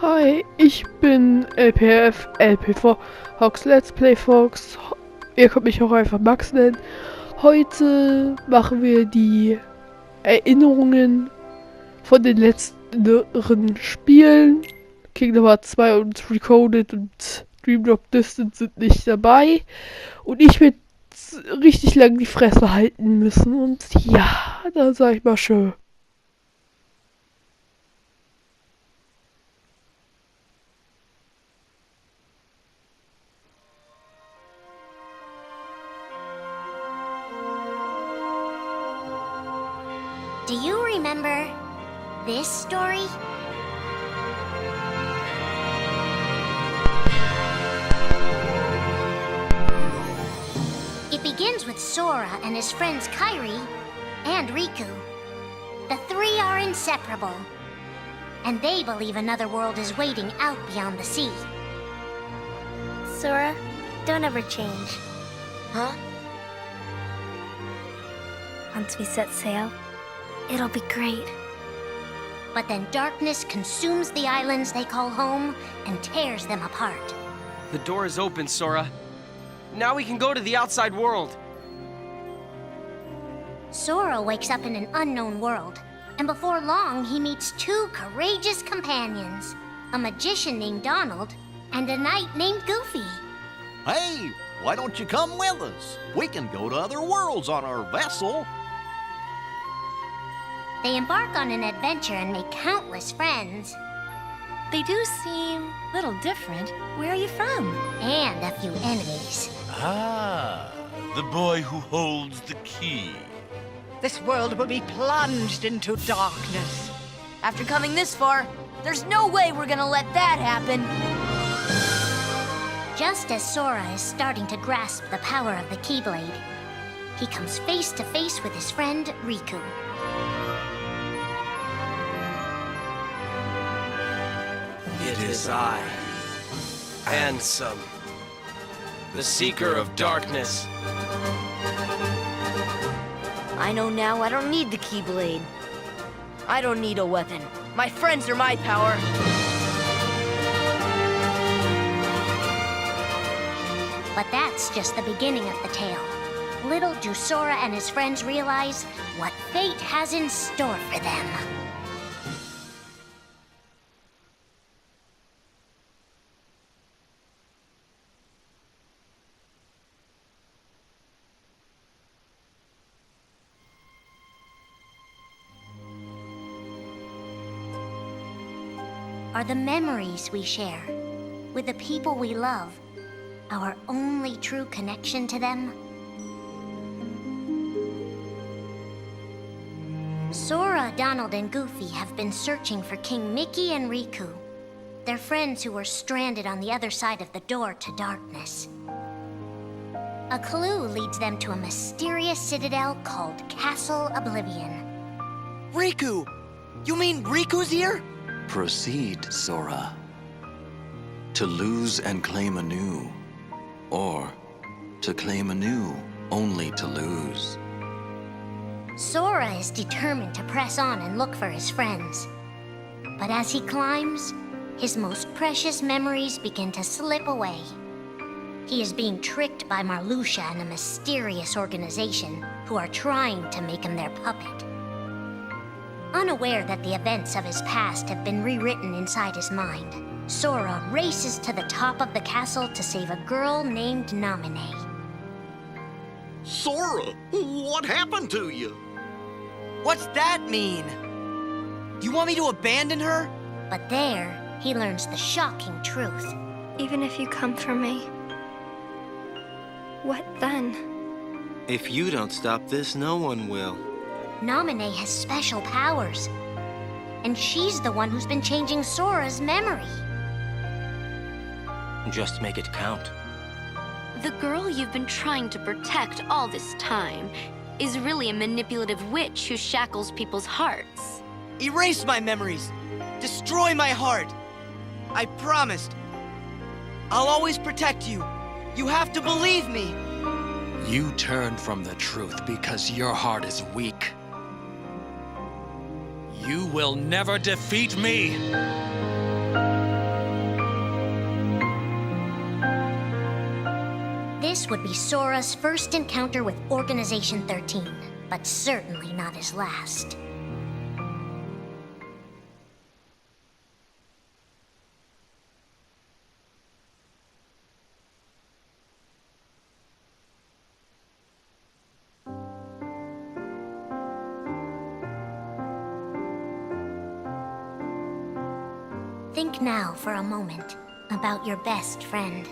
Hi, ich bin LPV Fox Let's Play Fox. Ihr könnt mich auch einfach Max nennen. Heute machen wir die Erinnerungen von den letzten Spielen. Kingdom Hearts 2 und Recoded und Dream Drop Distance sind nicht dabei. Und ich werde richtig lang die Fresse halten müssen. Und ja, dann sag ich mal schön. Do you remember this story? It begins with Sora and his friends Kairi and Riku. The three are inseparable, and they believe another world is waiting out beyond the sea. Sora, don't ever change. Huh? Once we set sail, it'll be great. But then darkness consumes the islands they call home and tears them apart. The door is open, Sora. Now we can go to the outside world. Sora wakes up in an unknown world, and before long he meets two courageous companions, a magician named Donald and a knight named Goofy. Hey, why don't you come with us? We can go to other worlds on our vessel. They embark on an adventure and make countless friends. They do seem a little different. Where are you from? And a few enemies. Ah, the boy who holds the key. This world will be plunged into darkness. After coming this far, there's no way we're gonna let that happen. Just as Sora is starting to grasp the power of the Keyblade, he comes face to face with his friend Riku. It is I, Handsome, the Seeker of Darkness. I know now I don't need the Keyblade. I don't need a weapon. My friends are my power. But that's just the beginning of the tale. Little do Sora and his friends realize what fate has in store for them. Are the memories we share with the people we love our only true connection to them? Sora, Donald, and Goofy have been searching for King Mickey and Riku, their friends who were stranded on the other side of the door to darkness. A clue leads them to a mysterious citadel called Castle Oblivion. Riku! You mean Riku's here? Proceed, Sora. To lose and claim anew, or to claim anew only to lose. Sora is determined to press on and look for his friends. But as he climbs, his most precious memories begin to slip away. He is being tricked by Marluxia and a mysterious organization who are trying to make him their puppet. Unaware that the events of his past have been rewritten inside his mind, Sora races to the top of the castle to save a girl named Naminé. Sora, what happened to you? What's that mean? You want me to abandon her? But there, he learns the shocking truth. Even if you come for me, what then? If you don't stop this, no one will. Naminé has special powers, and she's the one who's been changing Sora's memory. Just make it count. The girl you've been trying to protect all this time is really a manipulative witch who shackles people's hearts. Erase my memories. Destroy my heart. I promised. I'll always protect you. You have to believe me. You turn from the truth because your heart is weak. You will never defeat me! This would be Sora's first encounter with Organization 13, but certainly not his last. Think now for a moment about your best friend.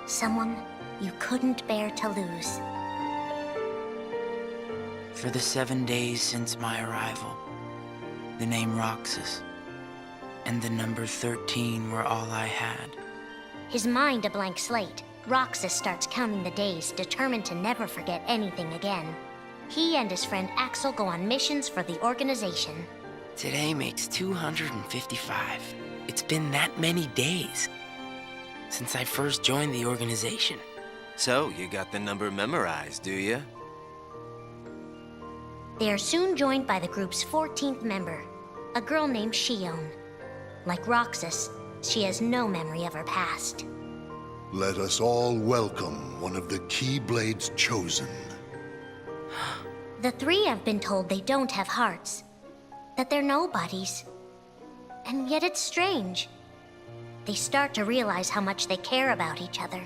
Someone you couldn't bear to lose. For the 7 days since my arrival, the name Roxas and the number 13 were all I had. His mind a blank slate, Roxas starts counting the days, determined to never forget anything again. He and his friend Axel go on missions for the organization. Today makes 255. It's been that many days since I first joined the organization. So, you got the number memorized, do you? They are soon joined by the group's 14th member, a girl named Shion. Like Roxas, she has no memory of her past. Let us all welcome one of the Keyblade's chosen. The three have been told they don't have hearts, that they're nobodies. And yet it's strange. They start to realize how much they care about each other.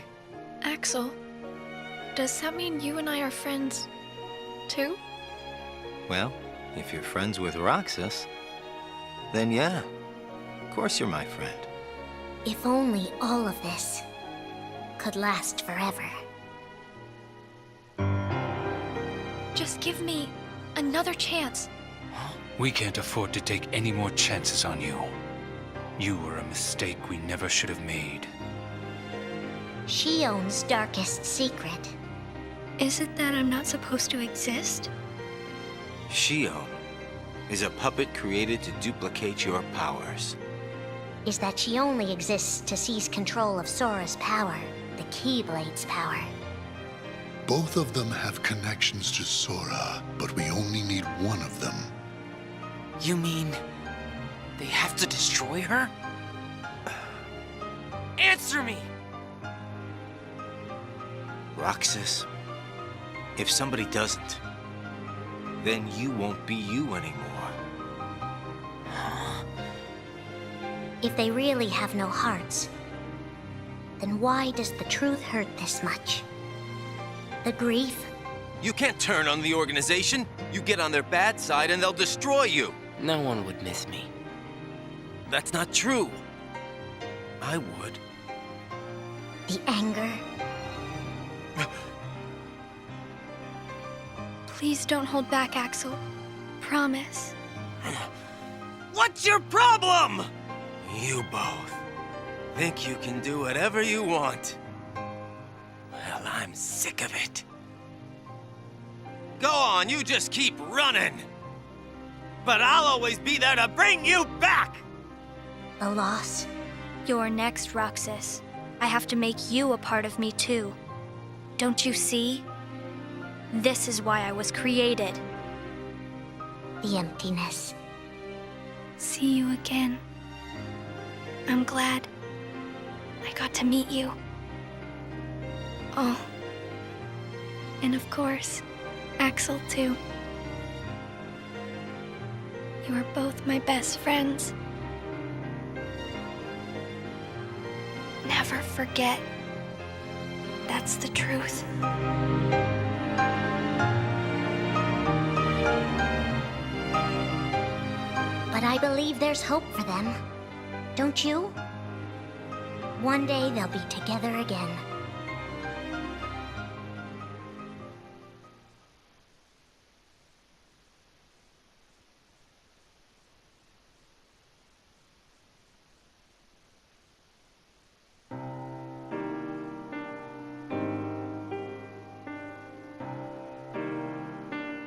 Axel, does that mean you and I are friends, too? Well, if you're friends with Roxas, then yeah, of course you're my friend. If only all of this could last forever. Just give me another chance. We can't afford to take any more chances on you. You were a mistake we never should have made. Shion's darkest secret. Is it that I'm not supposed to exist? Shion is a puppet created to duplicate your powers. Is that she only exists to seize control of Sora's power, the Keyblade's power. Both of them have connections to Sora, but we only need one of them. You mean they have to destroy her? Answer me! Roxas, if somebody doesn't, then you won't be you anymore. If they really have no hearts, then why does the truth hurt this much? The grief? You can't turn on the organization. You get on their bad side and they'll destroy you. No one would miss me. That's not true. I would. The anger? Please don't hold back, Axel. Promise. What's your problem? You both think you can do whatever you want. Well, I'm sick of it. Go on, you just keep running. But I'll always be there to bring you back! The loss? You're next, Roxas. I have to make you a part of me, too. Don't you see? This is why I was created. The emptiness. See you again. I'm glad I got to meet you. Oh. And of course, Axel, too. You are both my best friends. Never forget. That's the truth. But I believe there's hope for them. Don't you? One day they'll be together again.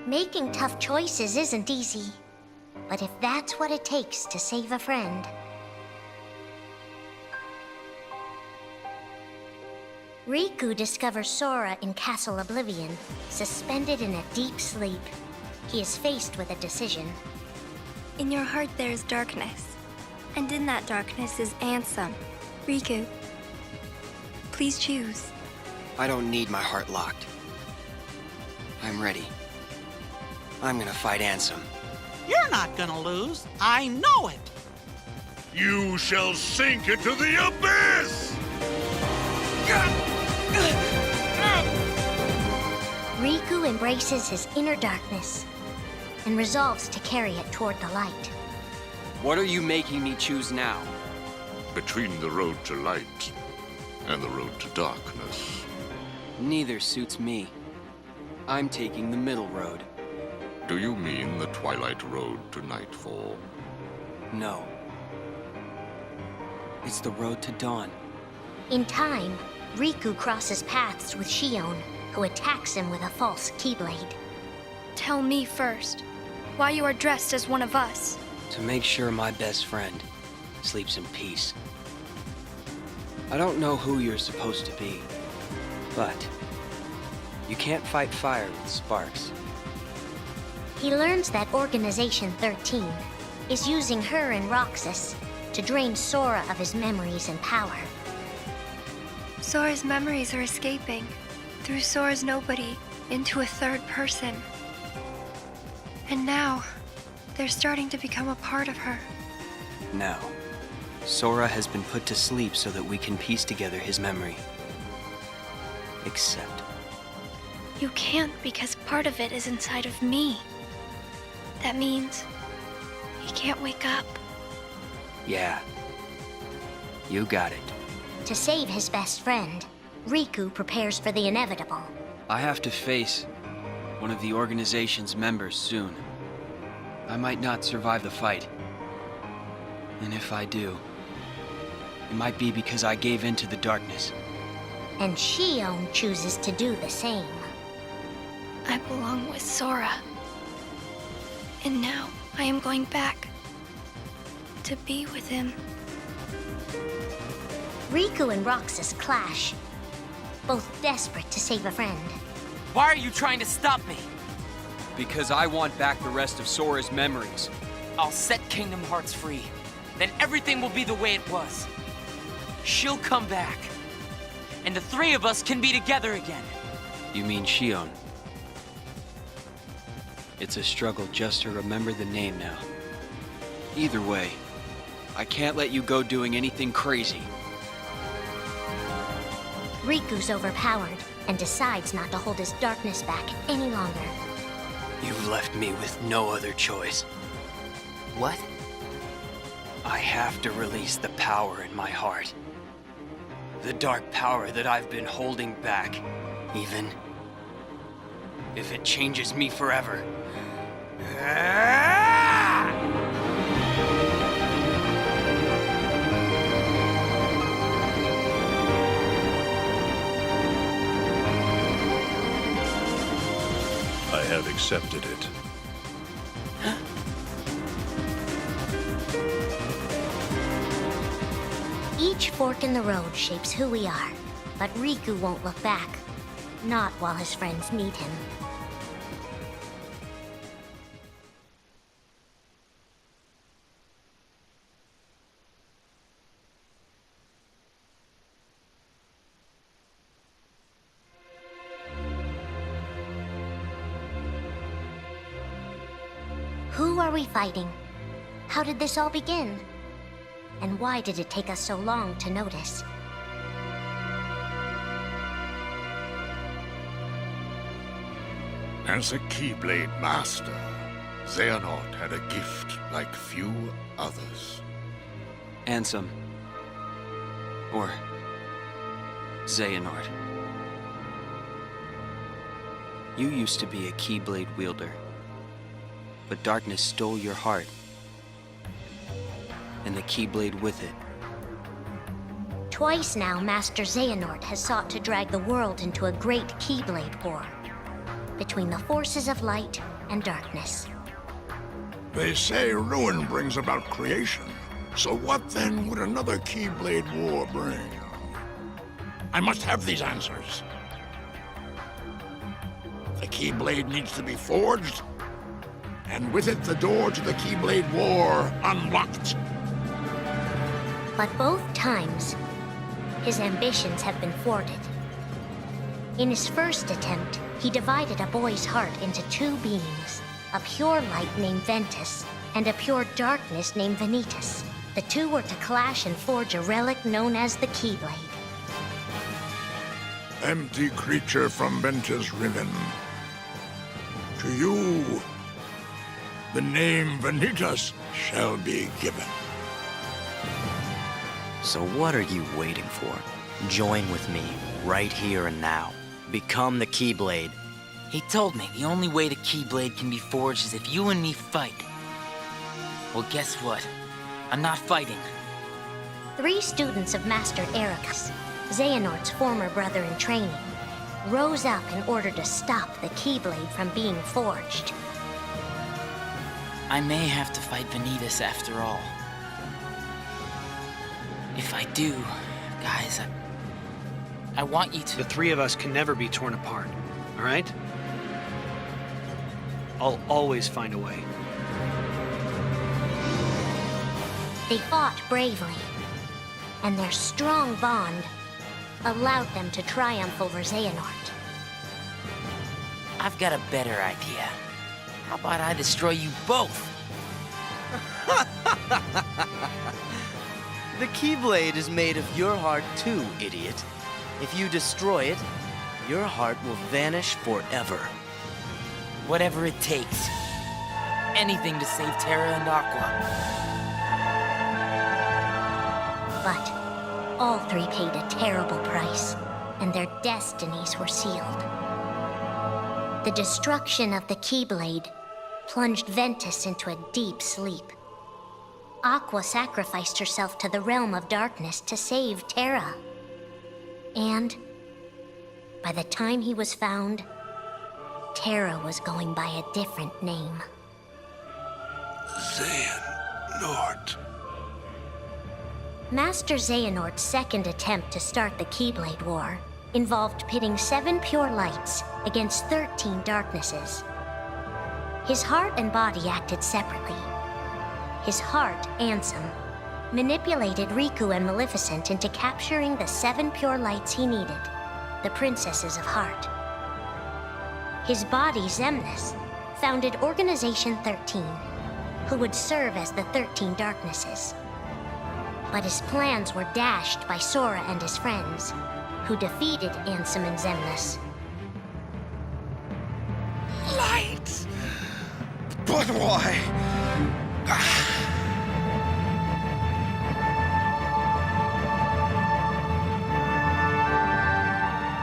Making tough choices isn't easy. But if that's what it takes to save a friend... Riku discovers Sora in Castle Oblivion, suspended in a deep sleep. He is faced with a decision. In your heart there is darkness. And in that darkness is Ansem. Riku, please choose. I don't need my heart locked. I'm ready. I'm gonna fight Ansem. You're not gonna lose. I know it. You shall sink into the abyss! Riku embraces his inner darkness and resolves to carry it toward the light. What are you making me choose now? Between the road to light and the road to darkness. Neither suits me. I'm taking the middle road. Do you mean the twilight road to nightfall? No. It's the road to dawn. In time, Riku crosses paths with Shion, who attacks him with a false keyblade. Tell me first, why you are dressed as one of us. To make sure my best friend sleeps in peace. I don't know who you're supposed to be, but you can't fight fire with sparks. He learns that Organization 13 is using her and Roxas to drain Sora of his memories and power. Sora's memories are escaping through Sora's nobody into a third person. And now, they're starting to become a part of her. Now, Sora has been put to sleep so that we can piece together his memory. Except... You can't because part of it is inside of me. That means he can't wake up. Yeah. You got it. To save his best friend, Riku prepares for the inevitable. I have to face one of the organization's members soon. I might not survive the fight. And if I do, it might be because I gave in to the darkness. And Shion chooses to do the same. I belong with Sora. And now I am going back to be with him. Riku and Roxas clash, both desperate to save a friend. Why are you trying to stop me? Because I want back the rest of Sora's memories. I'll set Kingdom Hearts free. Then everything will be the way it was. She'll come back. And the three of us can be together again. You mean Shion? It's a struggle just to remember the name now. Either way, I can't let you go doing anything crazy. Riku's overpowered and decides not to hold his darkness back any longer. You've left me with no other choice. What? I have to release the power in my heart. The dark power that I've been holding back, even if it changes me forever. I have accepted it. Each fork in the road shapes who we are, but Riku won't look back. Not while his friends need him. Who are we fighting? How did this all begin? And why did it take us so long to notice? As a Keyblade master, Xehanort had a gift like few others. Ansem. Or Xehanort. You used to be a Keyblade wielder. But darkness stole your heart. And the Keyblade with it. Twice now, Master Xehanort has sought to drag the world into a great Keyblade war. Between the forces of light and darkness. They say ruin brings about creation. So what then would another Keyblade war bring? I must have these answers. The Keyblade needs to be forged, and with it the door to the Keyblade war unlocked. But both times, his ambitions have been thwarted. In his first attempt, he divided a boy's heart into two beings, a pure light named Ventus and a pure darkness named Vanitas. The two were to clash and forge a relic known as the Keyblade. Empty creature from Ventus Riven. To you, the name Vanitas shall be given. So what are you waiting for? Join with me, right here and now. Become the Keyblade. He told me the only way the Keyblade can be forged is if you and me fight. Well, guess what? I'm not fighting. 3 students of Master Ericus, Xehanort's former brother in training, rose up in order to stop the Keyblade from being forged. I may have to fight Vanitas after all. If I do, guys, I want you to... The 3 of us can never be torn apart, all right? I'll always find a way. They fought bravely, and their strong bond allowed them to triumph over Xehanort. I've got a better idea. How about I destroy you both? The Keyblade is made of your heart too, idiot. If you destroy it, your heart will vanish forever. Whatever it takes. Anything to save Terra and Aqua. But all 3 paid a terrible price, and their destinies were sealed. The destruction of the Keyblade plunged Ventus into a deep sleep. Aqua sacrificed herself to the realm of darkness to save Terra. And by the time he was found, Terra was going by a different name. Xehanort. Master Xehanort's second attempt to start the Keyblade War involved pitting 7 pure lights against 13 darknesses. His heart and body acted separately. His heart, Ansem, manipulated Riku and Maleficent into capturing the 7 pure lights he needed, the Princesses of Heart. His body, Xemnas, founded Organization 13, who would serve as the 13 Darknesses. But his plans were dashed by Sora and his friends, who defeated Ansem and Xemnas. Light! But why?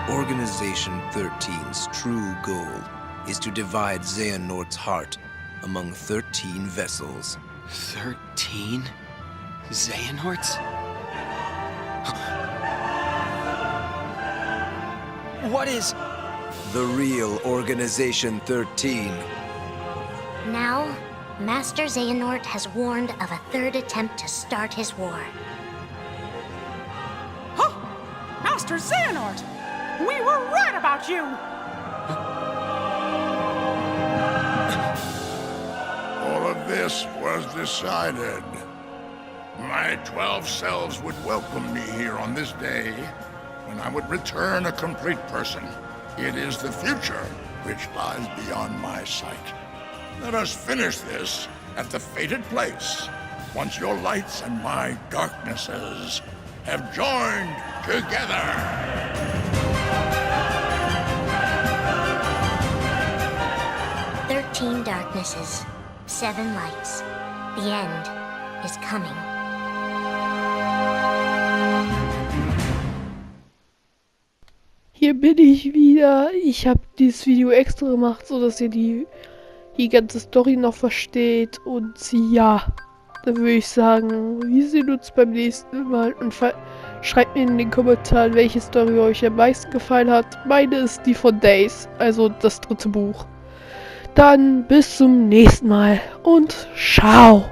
Organization 13's true goal is to divide Xehanort's heart among 13 vessels. 13? Xehanorts? What is... The real Organization 13. Now, Master Xehanort has warned of a 3rd attempt to start his war. Huh! Master Xehanort! We were right about you! All of this was decided. My 12 selves would welcome me here on this day, when I would return a complete person. It is the future which lies beyond my sight. Let us finish this at the fated place, once your lights and my darknesses have joined together. 13 darknesses, 7 lights. The end is coming. Hier bin ich wieder. Ich habe dieses Video extra gemacht, so dass ihr die ganze Story noch versteht. Und ja, dann würde ich sagen, wir sehen uns beim nächsten Mal. Und schreibt mir in den Kommentaren, welche Story euch am meisten gefallen hat. Meine ist die von Days, also das 3. Buch. Dann bis zum nächsten Mal und ciao.